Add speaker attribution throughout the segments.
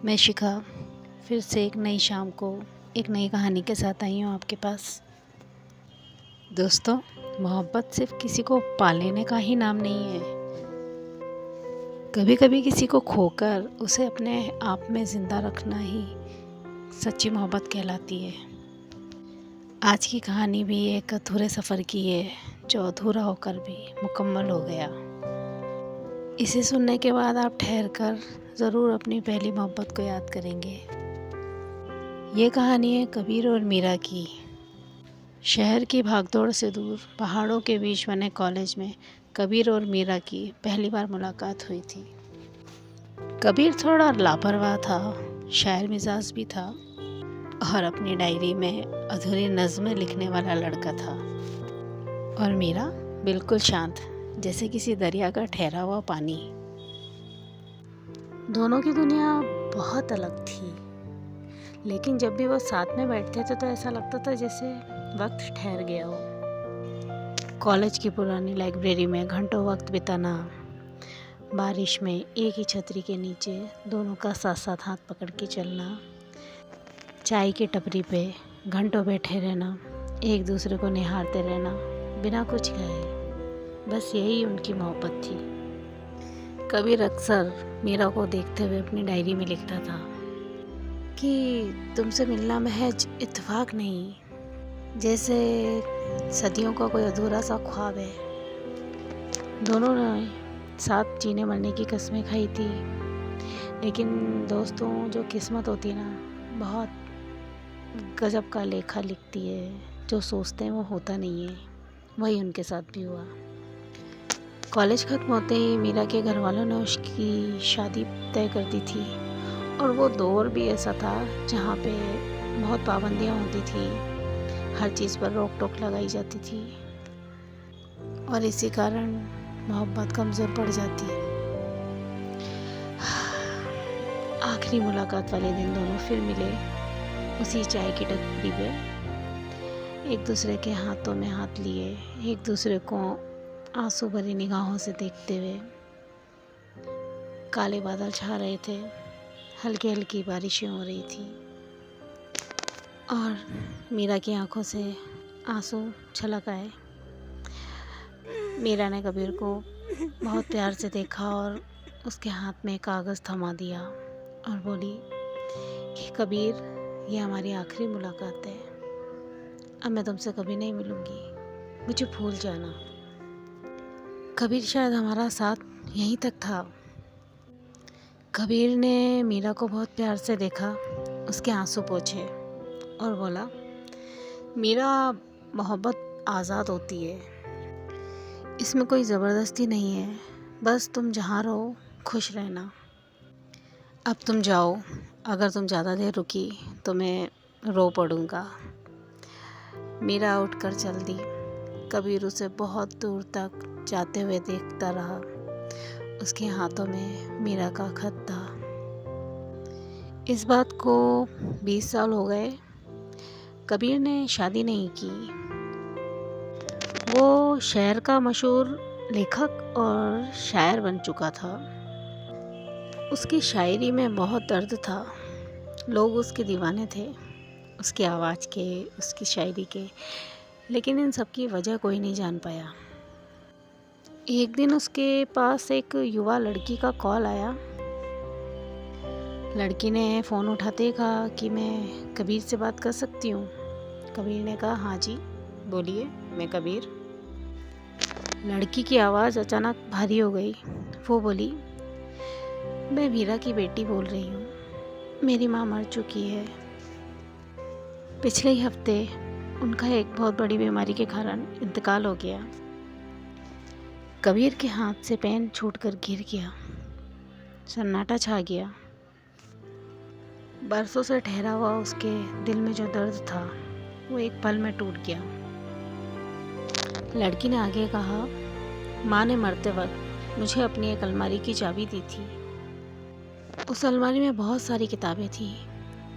Speaker 1: मैं शिखा फिर से एक नई शाम को एक नई कहानी के साथ आई हूँ आपके पास। दोस्तों, मोहब्बत सिर्फ किसी को पा लेने का ही नाम नहीं है। कभी कभी किसी को खोकर उसे अपने आप में ज़िंदा रखना ही सच्ची मोहब्बत कहलाती है। आज की कहानी भी एक अधूरे सफ़र की है, जो अधूरा होकर भी मुकम्मल हो गया। इसे सुनने के बाद आप ठहर कर ज़रूर अपनी पहली मोहब्बत को याद करेंगे। ये कहानी है कबीर और मीरा की। शहर की भागदौड़ से दूर पहाड़ों के बीच बने कॉलेज में कबीर और मीरा की पहली बार मुलाकात हुई थी। कबीर थोड़ा लापरवाह था, शायर मिजाज भी था और अपनी डायरी में अधूरी नज़्में लिखने वाला लड़का था। और मीरा बिल्कुल शांत, जैसे किसी दरिया का ठहरा हुआ पानी। दोनों की दुनिया बहुत अलग थी, लेकिन जब भी वो साथ में बैठते थे तो ऐसा लगता था जैसे वक्त ठहर गया हो। कॉलेज की पुरानी लाइब्रेरी में घंटों वक्त बिताना, बारिश में एक ही छतरी के नीचे दोनों का साथ साथ हाथ पकड़ के चलना, चाय की टपरी पे घंटों बैठे रहना, एक दूसरे को निहारते रहना बिना कुछ कहे, बस यही उनकी मोहब्बत थी। कबीर अक्सर मीरा को देखते हुए अपनी डायरी में लिखता था कि तुमसे मिलना महज इत्तेफाक नहीं, जैसे सदियों का कोई अधूरा सा ख्वाब है। दोनों ने साथ जीने मरने की कस्में खाई थी, लेकिन दोस्तों जो किस्मत होती है ना, बहुत गजब का लेखा लिखती है। जो सोचते हैं वो होता नहीं है, वही उनके साथ भी हुआ। कॉलेज ख़त्म होते ही मीरा के घर वालों ने उसकी शादी तय कर दी थी, और वो दौर भी ऐसा था जहाँ पे बहुत पाबंदियाँ होती थी, हर चीज़ पर रोक टोक लगाई जाती थी, और इसी कारण मोहब्बत कमज़ोर पड़ जाती। आखिरी मुलाकात वाले दिन दोनों फिर मिले उसी चाय की टपरी पे, एक दूसरे के हाथों में हाथ लिए, एक दूसरे को आंसू भरी निगाहों से देखते हुए। काले बादल छा रहे थे, हल्की हल्की बारिशें हो रही थी, और मीरा की आंखों से आंसू छलक आए। मीरा ने कबीर को बहुत प्यार से देखा और उसके हाथ में कागज़ थमा दिया और बोली कि कबीर, ये हमारी आखिरी मुलाकात है, अब मैं तुमसे कभी नहीं मिलूँगी, मुझे भूल जाना। कबीर शायद हमारा साथ यहीं तक था। कबीर ने मीरा को बहुत प्यार से देखा, उसके आंसू पोंछे और बोला, मीरा, मोहब्बत आज़ाद होती है, इसमें कोई ज़बरदस्ती नहीं है, बस तुम जहाँ रहो खुश रहना। अब तुम जाओ, अगर तुम ज़्यादा देर रुकी तो मैं रो पड़ूँगा। मीरा उठकर चल दी। कबीर उसे बहुत दूर तक जाते हुए देखता रहा। उसके हाथों में मीरा का खत था। इस बात को 20 साल हो गए। कबीर ने शादी नहीं की। वो शहर का मशहूर लेखक और शायर बन चुका था। उसकी शायरी में बहुत दर्द था। लोग उसके दीवाने थे, उसकी आवाज़ के, उसकी शायरी के, लेकिन इन सब की वजह कोई नहीं जान पाया। एक दिन उसके पास एक युवा लड़की का कॉल आया। लड़की ने फ़ोन उठाते ही कहा कि मैं कबीर से बात कर सकती हूँ। कबीर ने कहा, हाँ जी, बोलिए, मैं कबीर। लड़की की आवाज़ अचानक भारी हो गई। वो बोली, मैं मीरा की बेटी बोल रही हूँ, मेरी माँ मर चुकी है। पिछले ही हफ्ते उनका एक बहुत बड़ी बीमारी के कारण इंतकाल हो गया। कबीर के हाथ से पेन छूटकर गिर गया। सन्नाटा छा गया। बरसों से ठहरा हुआ उसके दिल में जो दर्द था, वो एक पल में टूट गया। लड़की ने आगे कहा, माँ ने मरते वक्त मुझे अपनी एक अलमारी की चाबी दी थी। उस अलमारी में बहुत सारी किताबें थी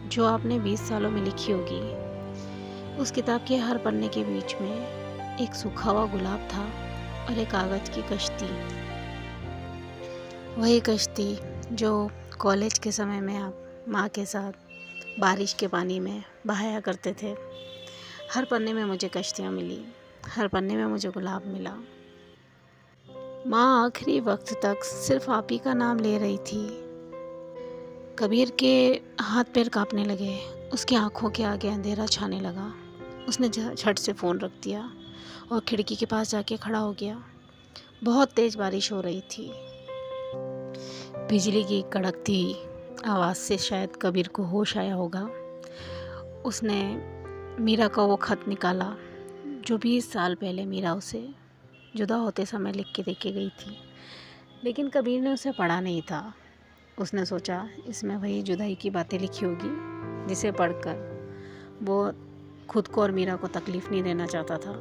Speaker 1: जो आपने 20 सालों में लिखी होगी। उस किताब के हर पन्ने के बीच में एक सूखा हुआ गुलाब था और एक कागज़ की कश्ती। वही कश्ती जो कॉलेज के समय में आप माँ के साथ बारिश के पानी में बहाया करते थे। हर पन्ने में मुझे कश्तियाँ मिली, हर पन्ने में मुझे गुलाब मिला। माँ आखिरी वक्त तक सिर्फ आप ही का नाम ले रही थी। कबीर के हाथ पैर कांपने लगे, उसकी आंखों के आगे अंधेरा छाने लगा। उसने झट से फ़ोन रख दिया और खिड़की के पास जाके खड़ा हो गया। बहुत तेज़ बारिश हो रही थी। बिजली की कड़कती आवाज़ से शायद कबीर को होश आया होगा। उसने मीरा का वो ख़त निकाला जो 20 साल पहले मीरा उसे जुदा होते समय लिख के दे के गई थी। लेकिन कबीर ने उसे पढ़ा नहीं था। उसने सोचा इसमें वही जुदाई की बातें लिखी होगी जिसे पढ़कर वो खुद को और मीरा को तकलीफ़ नहीं देना चाहता था,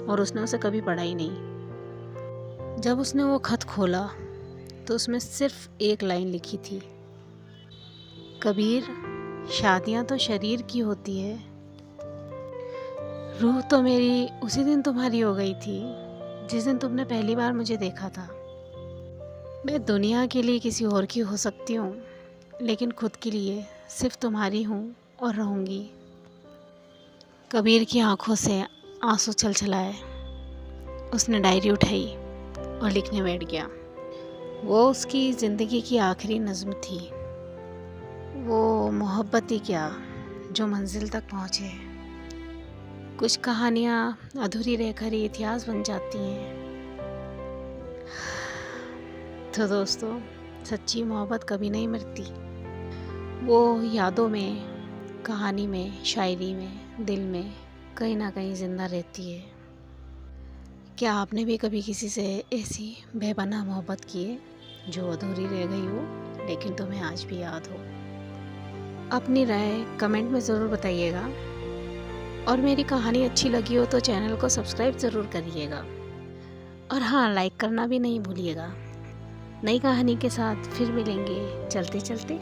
Speaker 1: और उसने उसे कभी पढ़ा ही नहीं। जब उसने वो ख़त खोला तो उसमें सिर्फ एक लाइन लिखी थी, कबीर, शादियाँ तो शरीर की होती है, रूह तो मेरी उसी दिन तुम्हारी हो गई थी जिस दिन तुमने पहली बार मुझे देखा था। मैं दुनिया के लिए किसी और की हो सकती हूँ, लेकिन खुद के लिए सिर्फ तुम्हारी हूँ और रहूँगी। कबीर की आंखों से आंसू छलछलाए। उसने डायरी उठाई और लिखने बैठ गया। वो उसकी ज़िंदगी की आखिरी नज़्म थी। वो मोहब्बत ही क्या जो मंजिल तक पहुँचे। कुछ कहानियाँ अधूरी रहकर ही इतिहास बन जाती हैं। तो दोस्तों, सच्ची मोहब्बत कभी नहीं मरती। वो यादों में, कहानी में, शायरी में, दिल में कहीं ना कहीं ज़िंदा रहती है। क्या आपने भी कभी किसी से ऐसी बेपनाह मोहब्बत की है जो अधूरी रह गई हो लेकिन तुम्हें आज भी याद हो? अपनी राय कमेंट में ज़रूर बताइएगा, और मेरी कहानी अच्छी लगी हो तो चैनल को सब्सक्राइब ज़रूर करिएगा, और हाँ, लाइक करना भी नहीं भूलिएगा। नई कहानी के साथ फिर मिलेंगे चलते चलते।